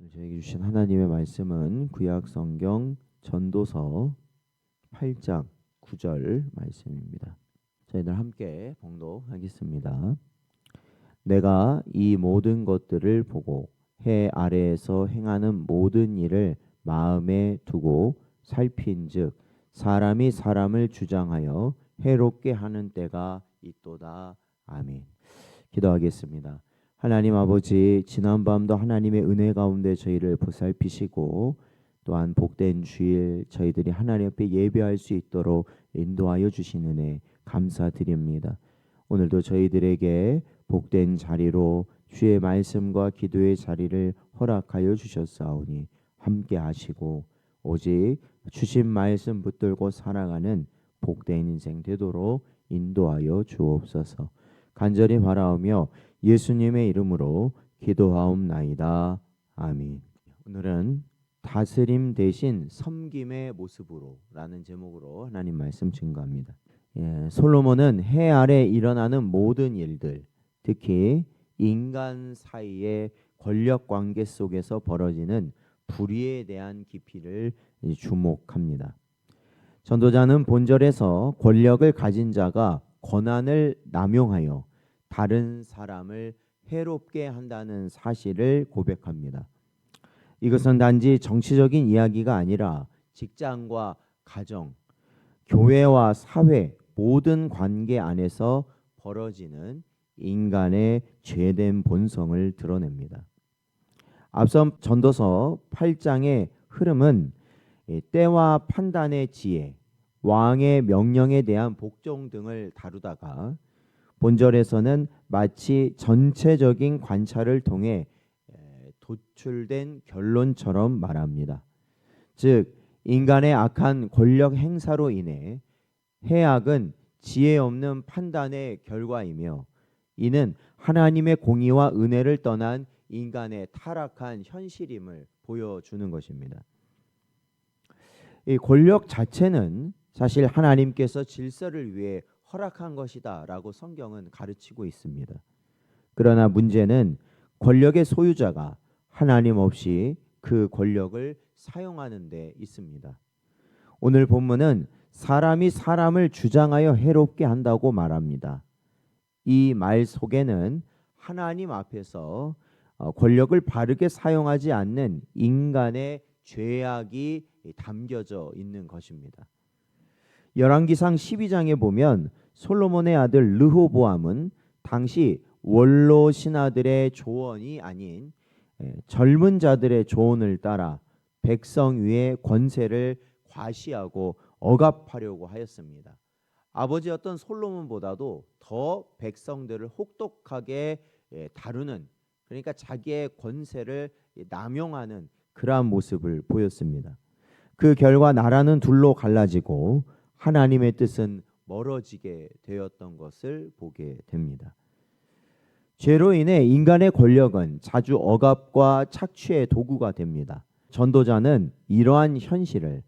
저에게 주신 하나님의 말씀은 구약 성경 전도서 8장 9절 말씀입니다. 저희들 함께 봉독하겠습니다. 내가 이 모든 것들을 보고 해 아래에서 행하는 모든 일을 마음에 두고 살핀즉 사람이 사람을 주장하여 해롭게 하는 때가 있도다. 아멘. 기도하겠습니다. 하나님 아버지, 지난밤도 하나님의 은혜 가운데 저희를 보살피시고 또한 복된 주일 저희들이 하나님 앞에 예배할 수 있도록 인도하여 주신 은혜 감사드립니다. 오늘도 저희들에게 복된 자리로 주의 말씀과 기도의 자리를 허락하여 주셨사오니 함께 하시고 오직 주신 말씀 붙들고 살아가는 복된 인생 되도록 인도하여 주옵소서. 간절히 바라오며 예수님의 이름으로 기도하옵나이다. 아멘. 오늘은 다스림 대신 섬김의 모습으로 라는 제목으로 하나님 말씀 증거합니다. 솔로몬은 해 아래 일어나는 모든 일들, 특히 인간 사이의 권력 관계 속에서 벌어지는 불의에 대한 깊이를 주목합니다. 전도자는 본절에서 권력을 가진 자가 권한을 남용하여 다른 사람을 해롭게 한다는 사실을 고백합니다. 이것은 단지 정치적인 이야기가 아니라 직장과 가정, 교회와 사회 모든 관계 안에서 벌어지는 인간의 죄된 본성을 드러냅니다. 앞선 전도서 8장의 흐름은 때와 판단의 지혜, 왕의 명령에 대한 복종 등을 다루다가 본절에서는 마치 전체적인 관찰을 통해 도출된 결론처럼 말합니다. 즉 인간의 악한 권력 행사로 인해 해악은 지혜 없는 판단의 결과이며 이는 하나님의 공의와 은혜를 떠난 인간의 타락한 현실임을 보여주는 것입니다. 이 권력 자체는 사실 하나님께서 질서를 위해 허락한 것이다 라고 성경은 가르치고 있습니다. 그러나 문제는 권력의 소유자가 하나님 없이 그 권력을 사용하는 데 있습니다. 오늘 본문은 사람이 사람을 주장하여 해롭게 한다고 말합니다. 이 말 속에는 하나님 앞에서 권력을 바르게 사용하지 않는 인간의 죄악이 담겨져 있는 것입니다. 열왕기상 12장에 보면 솔로몬의 아들 르호보암은 당시 원로 신하들의 조언이 아닌 젊은 자들의 조언을 따라 백성 위에 권세를 과시하고 억압하려고 하였습니다. 아버지였던 솔로몬보다도 더 백성들을 혹독하게 다루는, 그러니까 자기의 권세를 남용하는 그러한 모습을 보였습니다. 그 결과 나라는 둘로 갈라지고 하나님의 뜻은 멀어지게 되었던 것을 보게 됩니다. 죄로 인해 인간의 권력은 자주 억압과 착취의 도구가 됩니다. 전도자는 이러한 현실을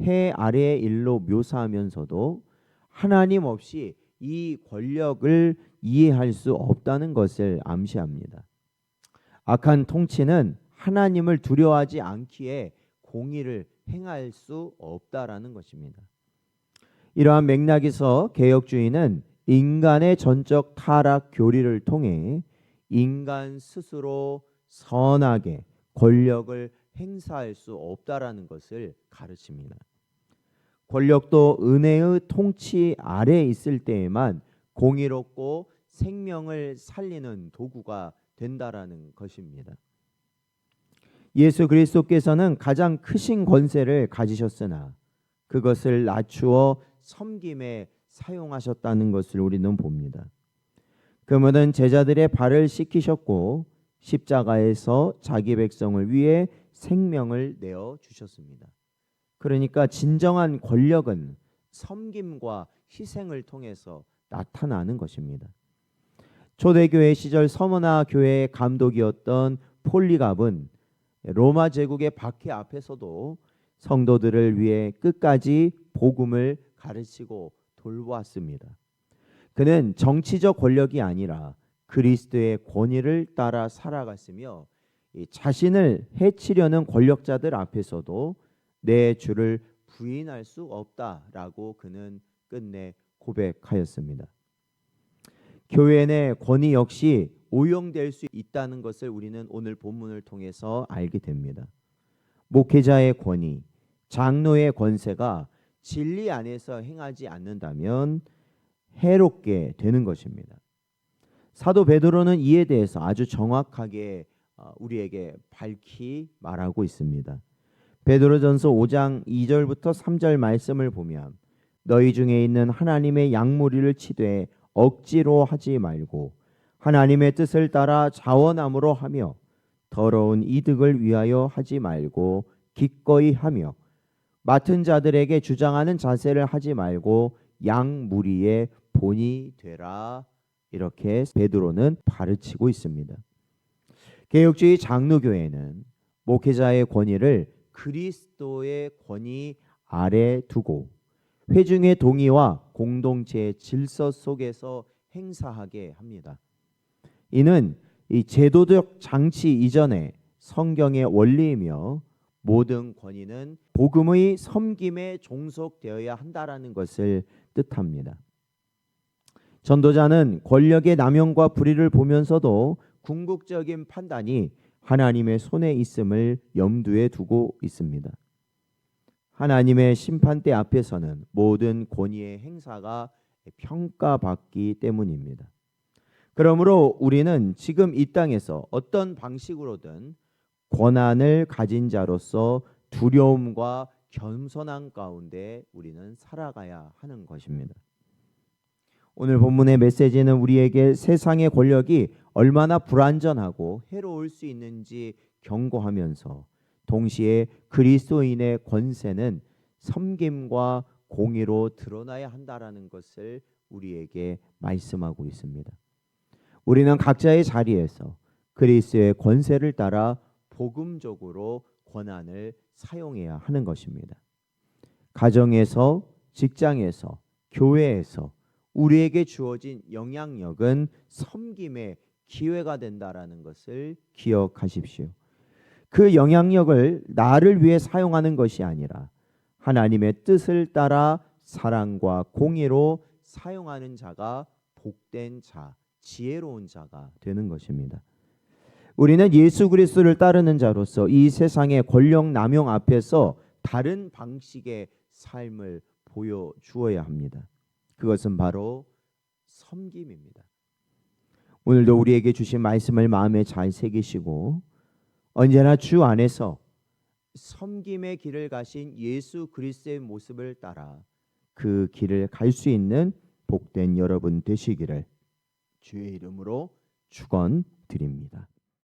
해 아래의 일로 묘사하면서도 하나님 없이 이 권력을 이해할 수 없다는 것을 암시합니다. 악한 통치는 하나님을 두려워하지 않기에 공의를 행할 수 없다라는 것입니다. 이러한 맥락에서 개혁주의는 인간의 전적 타락 교리를 통해 인간 스스로 선하게 권력을 행사할 수 없다라는 것을 가르칩니다. 권력도 은혜의 통치 아래에 있을 때에만 공의롭고 생명을 살리는 도구가 된다라는 것입니다. 예수 그리스도께서는 가장 크신 권세를 가지셨으나 그것을 낮추어 섬김에 사용하셨다는 것을 우리는 봅니다. 그분은 제자들의 발을 씻기셨고 십자가에서 자기 백성을 위해 생명을 내어 주셨습니다. 그러니까 진정한 권력은 섬김과 희생을 통해서 나타나는 것입니다. 초대교회 시절 서머나 교회의 감독이었던 폴리갑은 로마 제국의 박해 앞에서도 성도들을 위해 끝까지 복음을 가르치고 돌보았습니다. 그는 정치적 권력이 아니라 그리스도의 권위를 따라 살아갔으며 이 자신을 해치려는 권력자들 앞에서도 내 주를 부인할 수 없다라고 그는 끝내 고백하였습니다. 교회 내 권위 역시 오용될 수 있다는 것을 우리는 오늘 본문을 통해서 알게 됩니다. 목회자의 권위, 장로의 권세가 진리 안에서 행하지 않는다면 해롭게 되는 것입니다. 사도 베드로는 이에 대해서 아주 정확하게 우리에게 밝히 말하고 있습니다. 베드로전서 5장 2절부터 3절 말씀을 보면 너희 중에 있는 하나님의 양무리를 치되 억지로 하지 말고 하나님의 뜻을 따라 자원함으로 하며 더러운 이득을 위하여 하지 말고 기꺼이 하며 맡은 자들에게 주장하는 자세를 하지 말고 양무리의 본이 되라. 이렇게 베드로는 가르치고 있습니다. 개혁주의 장로교회는 목회자의 권위를 그리스도의 권위 아래 두고 회중의 동의와 공동체의 질서 속에서 행사하게 합니다. 이는 이 제도적 장치 이전의 성경의 원리이며 모든 권위는 복음의 섬김에 종속되어야 한다라는 것을 뜻합니다. 전도자는 권력의 남용과 불의를 보면서도 궁극적인 판단이 하나님의 손에 있음을 염두에 두고 있습니다. 하나님의 심판대 앞에서는 모든 권위의 행사가 평가받기 때문입니다. 그러므로 우리는 지금 이 땅에서 어떤 방식으로든 권한을 가진 자로서 두려움과 겸손한 가운데 우리는 살아가야 하는 것입니다. 오늘 본문의 메시지는 우리에게 세상의 권력이 얼마나 불완전하고 해로울 수 있는지 경고하면서 동시에 그리스도인의 권세는 섬김과 공의로 드러나야 한다라는 것을 우리에게 말씀하고 있습니다. 우리는 각자의 자리에서 그리스도의 권세를 따라 복음적으로 권한을 사용해야 하는 것입니다. 가정에서, 직장에서, 교회에서 우리에게 주어진 영향력은 섬김의 기회가 된다라는 것을 기억하십시오. 그 영향력을 나를 위해 사용하는 것이 아니라 하나님의 뜻을 따라 사랑과 공의로 사용하는 자가 복된 자, 지혜로운 자가 되는 것입니다. 우리는 예수 그리스도를 따르는 자로서 이 세상의 권력 남용 앞에서 다른 방식의 삶을 보여주어야 합니다. 그것은 바로 섬김입니다. 오늘도 우리에게 주신 말씀을 마음에 잘 새기시고 언제나 주 안에서 섬김의 길을 가신 예수 그리스도의 모습을 따라 그 길을 갈 수 있는 복된 여러분 되시기를 주의 이름으로 축원드립니다.